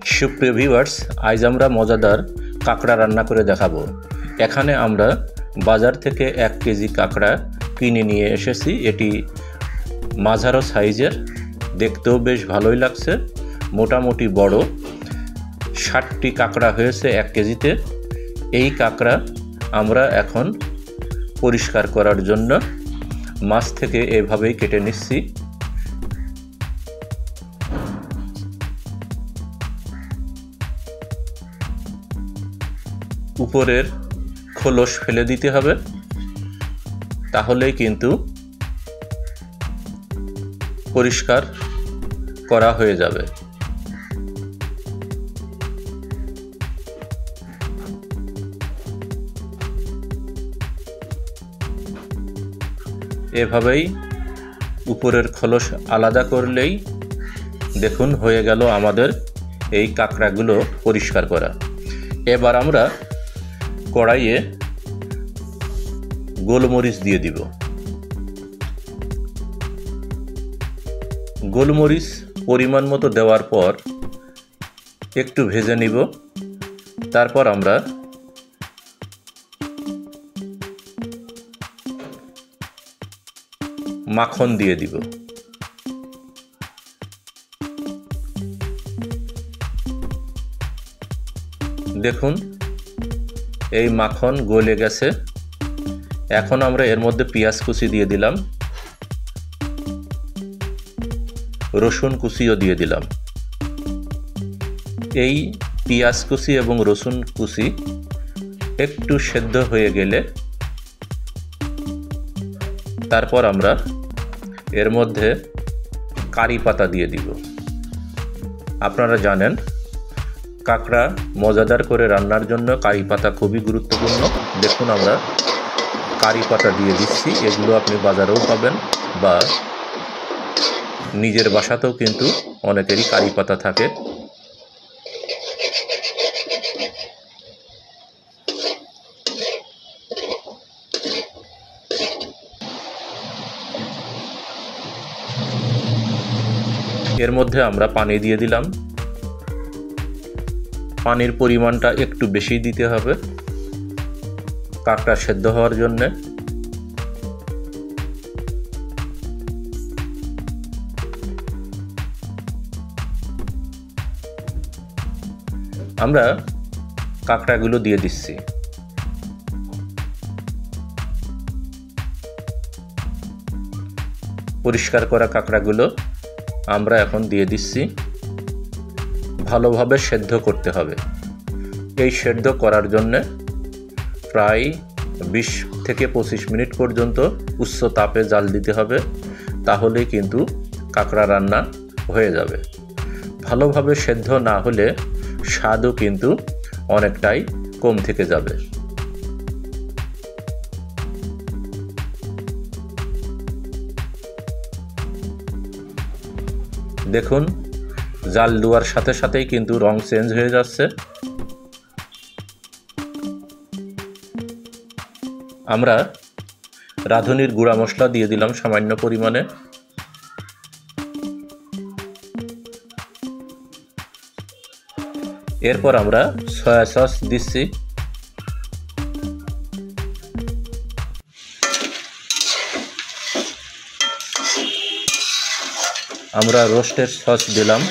সুপ্রিয় ভিউয়ার্স, আজ আমরা মজাদার কাঁকড়া রান্না করে দেখাবো। এখানে আমরা বাজার থেকে 1 কেজি কাঁকড়া কিনে নিয়ে এসেছি। এটি মাঝারো সাইজের, দেখতেও বেশ ভালোই লাগছে, মোটামুটি বড়। 60টি কাঁকড়া হয়েছে 1 কেজিতে। এই কাঁকড়া আমরা এখন পরিষ্কার করার জন্য মাছ থেকে এভাবেই কেটে নিচ্ছি। উপরের খোলস ফেলে দিতে হবে, তাহলেই কিন্তু পরিষ্কার করা হয়ে যাবে। এভাবেই উপরের খোলস আলাদা করলেই দেখুন হয়ে গেল আমাদের এই কাঁকড়াগুলো পরিষ্কার করা। এবার আমরা কড়াইয়ে গোলমরিচ দিয়ে দিব। গোলমরিচ পরিমাণ মতো দেওয়ার পর একটু ভেজে নিব। তারপর আমরা মাখন দিয়ে দিব। দেখুন এই মাখন গলে গেছে। এখন আমরা এর মধ্যে পেঁয়াজ কুচি দিয়ে দিলাম, রসুন কুচিও দিয়ে দিলাম। এই পেঁয়াজ কুচি এবং রসুন কুচি একটু সেদ্ধ হয়ে গেলে তারপর আমরা এর মধ্যে কারি পাতা দিয়ে দিব। আপনারা জানেন কাঁকড়া মজাদার করে রান্নার জন্য কারি পাতা খুবই গুরুত্বপূর্ণ। দেখুন আমরা কারি পাতা দিয়ে দিচ্ছি। এগুলো আপনি বাজারেও পাবেন বা নিজের বাসাতেও কিন্তু অনেকেরই কারি পাতা থাকে। এর মধ্যে আমরা পানি দিয়ে দিলাম। পানির পরিমাণটা একটু বেশি দিতে হবে কাঁকড়া সেদ্ধ হওয়ার জন্য। আমরা কাঁকড়াগুলো দিয়ে দিচ্ছি। পরিষ্কার করা কাঁকড়াগুলো আমরা এখন দিয়ে দিচ্ছি। ভালোভাবে সেদ্ধ করতে হবে। এই সেদ্ধ করার জন্য প্রায় 20 থেকে 25 মিনিট পর্যন্ত উচ্চ তাপে জাল দিতে হবে, তাহলেই কিন্তু কাঁকড়া রান্না হয়ে যাবে। ভালোভাবে সেদ্ধ না হলে স্বাদও কিন্তু অনেকটাই কম থেকে যাবে। দেখুন জাল দেওয়ার সাথে সাথেই কিন্তু রং চেঞ্জ হয়ে যাচ্ছে। আমরা রাঁধুনির গুঁড়া মশলা দিয়ে দিলাম সামান্য পরিমাণে। এরপর আমরা সয়া সস দিচ্ছি। আমরা রোস্টের সস দিলাম।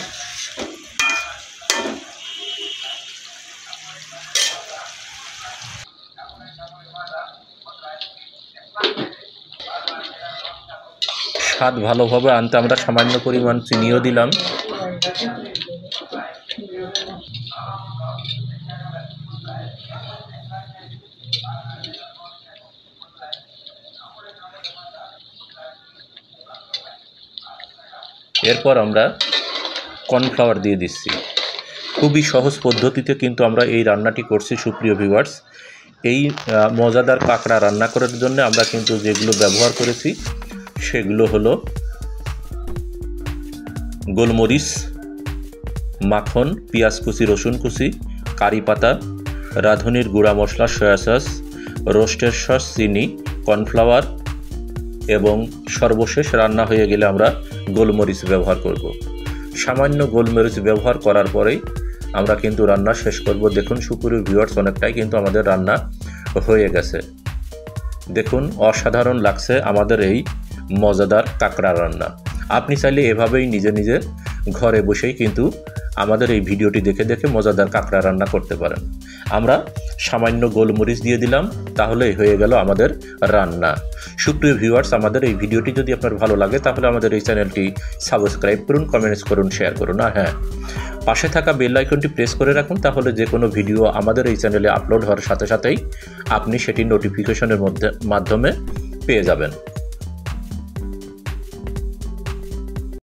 স্বাদ ভালোভাবে আনতে আমরা সামান্য পরিমাণ চিনিও দিলাম। এরপর আমরা কর্নফ্লাওয়ার দিয়ে দিচ্ছি। খুবই সহজ পদ্ধতিতে কিন্তু আমরা এই রান্নাটি করছি। সুপ্রিয় ভিউয়ার্স, এই মজাদার কাঁকড়া রান্না করার জন্য আমরা কিন্তু যেগুলো ব্যবহার করেছি সেগুলো হলো গোলমরিচ, মাখন, পেঁয়াজ কুচি, রসুন কুচি, কারি পাতা, রাঁধুনির গুঁড়া মশলা, সয়া সস, রোস্টের সস, চিনি, কর্নফ্লাওয়ার এবং সর্বশেষ রান্না হয়ে গেলে আমরা গোলমরিচ ব্যবহার করব। সামান্য গোলমরিচ ব্যবহার করার পরেই আমরা কিন্তু রান্না শেষ করব। দেখুন সুপ্রিয় ভিউয়ার্স, অনেকটাই কিন্তু আমাদের রান্না হয়ে গেছে। দেখুন অসাধারণ লাগছে আমাদের এই মজাদার কাঁকড়া রান্না। আপনি চাইলে এভাবেই নিজে নিজে ঘরে বসেই কিন্তু আমাদের এই ভিডিওটি দেখে দেখে মজাদার কাঁকড়া রান্না করতে পারেন। আমরা সামান্য গোলমরিচ দিয়ে দিলাম, তাহলেই হয়ে গেল আমাদের রান্না। সুপ্রিয় ভিউয়ার্স, আমাদের এই ভিডিওটি যদি আপনার ভালো লাগে তাহলে আমাদের এই চ্যানেলটি সাবস্ক্রাইব করুন, কমেন্টস করুন, শেয়ার করুন। আর হ্যাঁ, পাশে থাকা বেল আইকনটি প্রেস করে রাখুন, তাহলে যে কোনো ভিডিও আমাদের এই চ্যানেলে আপলোড হওয়ার সাথে সাথেই আপনি সেটি নোটিফিকেশনের মাধ্যমে পেয়ে যাবেন।